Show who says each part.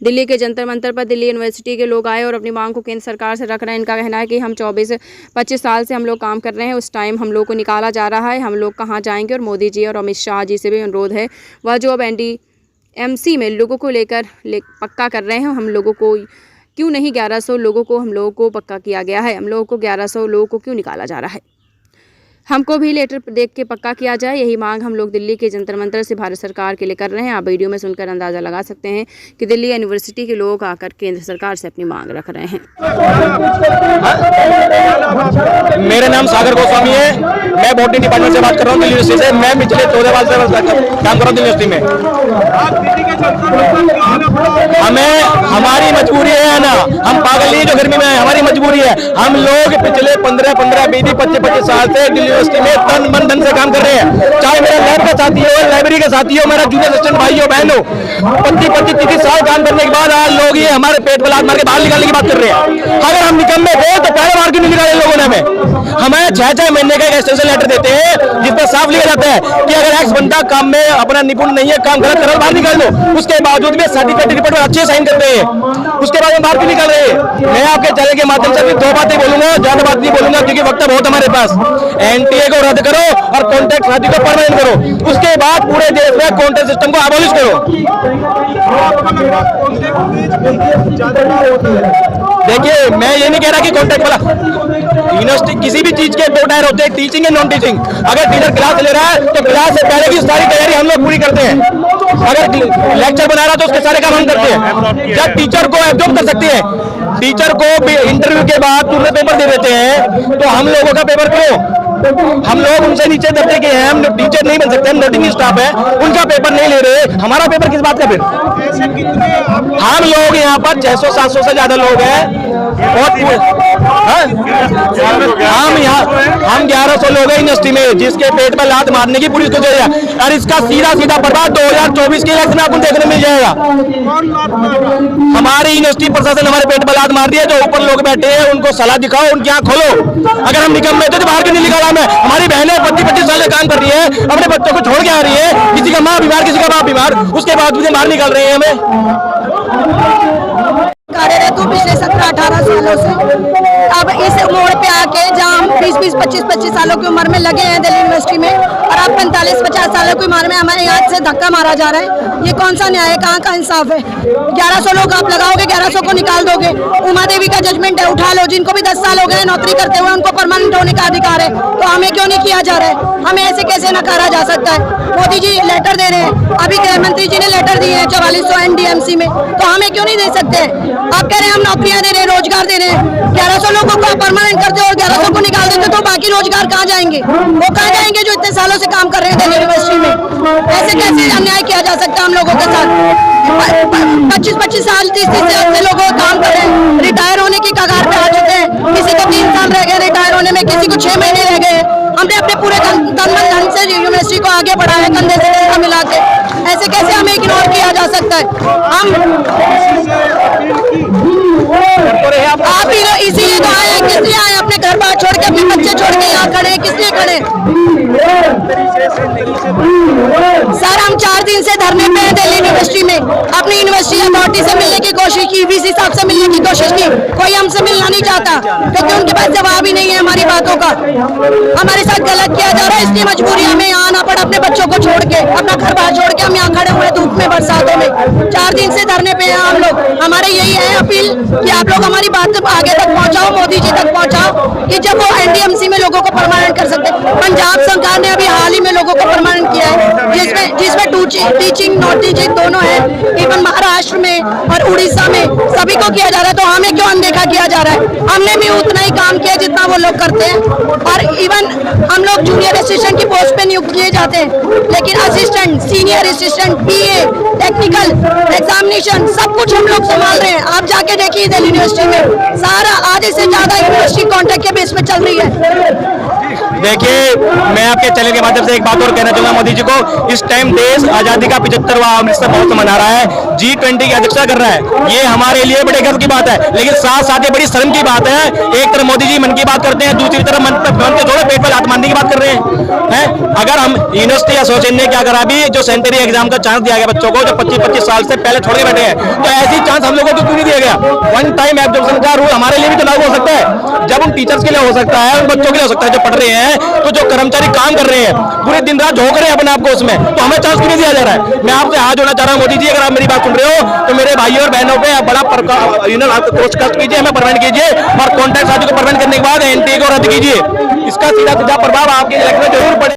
Speaker 1: दिल्ली के जंतर मंतर पर दिल्ली यूनिवर्सिटी के लोग आए और अपनी मांग को केंद्र सरकार से रख रहे हैं। इनका कहना है कि हम 24-25 साल से हम लोग काम कर रहे हैं, उस टाइम हम लोग को निकाला जा रहा है, हम लोग कहाँ जाएंगे। और मोदी जी और अमित शाह जी से भी अनुरोध है, वह जो अब NDMC में लोगों को लेकर पक्का कर रहे हैं, हम लोगों को क्यों नहीं 1100 लोगों को हम लोगों को पक्का किया गया है, हम लोगों को 1100 लोगों को क्यों निकाला जा रहा है, हमको भी लेटर देख के पक्का किया जाए। यही मांग हम लोग दिल्ली के जंतर मंतर से भारत सरकार के लिए कर रहे हैं। आप वीडियो में सुनकर अंदाज़ा लगा सकते हैं कि दिल्ली यूनिवर्सिटी के लोग आकर केंद्र सरकार से अपनी मांग रख रहे हैं।
Speaker 2: मेरा नाम सागर गोस्वामी है, मैं बॉटनी डिपार्टमेंट से बात कर रहा हूँ दिल्ली यूनिवर्सिटी से। मैं पिछले 14 साल से काम कर रहा हूँ दिल्ली यूनिवर्सिटी में। हमें हमारी मजबूरी है ना, हम पागल नहीं जो गर्मी में है, हमारी मजबूरी है। हम लोग पिछले 15, 20, 25 साल से दिल्ली यूनिवर्सिटी में तन मन धन से काम कर रहे हैं। चाहे मेरा लैब का साथी हो, लाइब्रेरी का साथी हो, मेरा जूनियर असिस्टेंट भाई हो, बहन हो, 25-30 साल काम करने के बाद आज लोग ये हमारे पेट पर लात मार के बाहर निकालने की बात कर रहे हैं। अगर हम निकम्मे थे तो पहले बार क्यों नहीं निकाले लोगों ने हमें 6 महीने का एक्सटेंशन लेटर देते हैं जिसमें साफ लिखा जाता है कि अगर एक्स बंदा काम में अपना निपुण नहीं है, काम गलत कर रहा है, बाहर निकाल दो। उसके बावजूद भी सर्टिफिकेट रिपोर्ट पर अच्छे साइन करते हैं, उसके बाद में बाहर क्यों निकाल रहे हैं। मैं आपके चैनल के माध्यम से भी 2 बातें बोलूंगा, ज्यादा बात नहीं बोलूंगा क्योंकि वक्त बहुत हमारे पास। NTA को रद्द करो और कॉन्ट्रैक्ट शादी को परमानेंट करो, उसके बाद पूरे देश में कॉन्ट्रैक्ट सिस्टम को अबॉलिश करो। देखिए, मैं ये नहीं कह रहा कि कॉन्ट्रैक्ट वाला यूनिवर्सिटी किसी भी चीज के 2 टायर होते हैं, टीचिंग एंड नॉन टीचिंग। अगर टीचर क्लास ले रहा है तो क्लास से पहले की सारी तैयारी हम लोग पूरी करते हैं। अगर लेक्चर बना रहा है तो उसके सारे काम हम करते हैं। जब टीचर को एब्जॉर्ब कर सकते हैं, टीचर को इंटरव्यू के बाद पूरे पेपर दे देते हैं, तो हम लोगों का पेपर क्यों? हम लोग उनसे नीचे दर्जे के हैं, हम टीचर नहीं बन सकते, हम नोटिंग स्टाफ है, उनका पेपर नहीं ले रहे, हमारा पेपर किस बात का? फिर हम लोग यहाँ पर 600-700 से ज्यादा लोग हैं और हम 1100 लोग हैं यूनिवर्सिटी में, जिसके पेट पर लात मारने की पूरी कोशिश है। और इसका सीधा प्रभाव 2024 के इलेक्शन में आपको देखने मिल जाएगा। हमारी यूनिवर्सिटी प्रशासन हमारे पेट पर लात मार रही है, जो ऊपर लोग बैठे हैं उनको सलाह दिखाओ, उनकी आंख खोलो। अगर हम निकम्मे थे तो बाहर क्यों नहीं निकाला हमें? हमारी बहनें 25-25 साल से काम कर रही है, अपने बच्चों को छोड़ के आ रही है, किसी का माँ बीमार, किसी का बाप बीमार, उसके बाद भी बाहर निकाल रहे हैं हमें।
Speaker 3: कार्यरत हूँ पिछले 17-18 सालों से। अब इस मोड़ पे आके जहाँ हम 20-20, 25-25 सालों की उम्र में लगे हैं दिल्ली यूनिवर्सिटी में, और अब 45-50 सालों की उम्र में हमारे यहाँ से धक्का मारा जा रहा है। ये कौन सा न्याय है, कहाँ का इंसाफ है? 1100 लोग आप लगाओगे, 1100 को निकाल दोगे। उमा देवी का जजमेंट है, उठा लो। जिनको भी 10 साल हो गए नौकरी करते हुए, उनको परमानेंट होने का अधिकार है, तो हमें क्यों नहीं किया जा रहा है? हमें ऐसे कैसे नकारा जा सकता है? मोदी जी लेटर दे रहे हैं, अभी गृह मंत्री जी ने लेटर दिए हैं 4400 NDMC में, तो हमें क्यों नहीं दे सकते? आप कह रहे हैं हम नौकरियां दे रहे हैं, रोजगार दे रहे हैं। 1100 लोगों को परमानेंट करते हो और 1100 को निकाल देते तो बाकी रोजगार कहाँ जाएंगे? वो कहाँ जाएंगे जो इतने सालों से काम कर रहे हैं दिल्ली यूनिवर्सिटी में? ऐसे कैसे अन्याय किया जा सकता है हम लोगों के साथ? 25-25 साल 30-30 साल से लोग काम कर रहे हैं, रिटायर होने की कगार पे आ चुके हैं। किसी को 3 साल रह गए रिटायर होने में, किसी को 6 महीने रह गए। हमने अपने पूरे तन मन धन से यूनिवर्सिटी को आगे बढ़ाया, कंधे से कंधा मिला के। ऐसे कैसे हमें इग्नोर किया जा सकता है? आप इसीलिए तो आए हैं, किस लिए आए? अपने घर बार छोड़ के, अपने बच्चे छोड़ के यहाँ खड़े हैं, किस लिए खड़े? सर, हम 4 दिन से धरने पे हैं दिल्ली यूनिवर्सिटी में। अपनी यूनिवर्सिटी अथॉरिटी से मिलने की कोशिश की, VC साहब से मिलने की कोशिश की, कोई हमसे मिलना नहीं चाहता क्योंकि उनके पास जवाब ही नहीं है हमारी बातों का। हमारे साथ गलत किया जा रहा है, इसलिए मजबूरी हमें यहाँ आना पड़ा, अपने बच्चों को छोड़ के, अपना घर बार छोड़ के हम यहाँ खड़े हुए धूप में, बरसातों में। 4 दिन से धरने पे हैं हम लोग। हमारे यही है अपील कि आप लोग हमारी बात आगे तक पहुँचाओ, मोदी जी तक पहुँचाओ कि जब वो NDMC में लोगों को परमानेंट कर सकते। पंजाब सरकार ने अभी हाल ही में लोगों को परमानेंट किया है, जिसमें टीचिंग नॉन टीचिंग दोनों है। इवन महाराष्ट्र में और उड़ीसा में सभी को किया जा रहा है, तो हमें क्यों अनदेखा किया जा रहा है? हमने भी उतना ही काम किया जितना वो लोग करते हैं, और इवन हम लोग जूनियर असिस्टेंट की पोस्ट पे नियुक्त किए जाते हैं, लेकिन assistant, senior assistant, PA, technical, examination सब कुछ हम लोग संभाल रहे हैं। आप जाके देखिए दिल्ली यूनिवर्सिटी में सारा आधे से ज्यादा यूनिवर्सिटी कॉन्ट्रैक्ट के बेस पे चल रही है।
Speaker 2: देखिए, मैं आपके चैनल के माध्यम से एक बात और कहना चाहूंगा मोदी जी को। इस टाइम देश आजादी का 75वां अमृतसर महोत्सव मना रहा है, G20 की अध्यक्षता कर रहा है। ये हमारे लिए बड़े गर्व की बात है, लेकिन साथ साथ ये बड़ी शर्म की बात है। एक तरफ मोदी जी मन की बात करते हैं, दूसरी तरफ मन के थोड़े पेट पर लात मारने की बात कर रहे हैं। अगर हम यूनिवर्सिटी एसोसिएशन ने क्या करा, अभी जो सेंटरी एग्जाम का चांस दिया गया बच्चों को जो 25-25 साल से पहले छोड़ के बैठे हैं, तो ऐसी चांस लोगों को क्यों नहीं दिया गया? वन टाइम एब्जॉर्प्शन का रूल हमारे लिए भी तो लागू हो सकता है। जब उन टीचर्स के लिए हो सकता है, उन बच्चों के लिए हो सकता है जो पढ़ रहे हैं, तो जो कर्मचारी काम कर रहे हैं पूरे दिन रात झोंक रहे हैं अपने आप को उसमें, तो हमें चांस क्यों नहीं दिया जा रहा है? मैं आपसे हाथ जोड़ना चाह रहा हूँ मोदी जी, अगर आप मेरी बात सुन रहे हो तो मेरे भाइयों और बहनों पे आप बड़ा कष्ट कीजिए, हमें परमानेंट कीजिए और कॉन्ट्रैक्ट शादी को परमानेंट करने के बाद एनटीए को रद्द कीजिए। इसका सीधा सीधा प्रभाव आपके इलेक्शन में जरूर पड़े।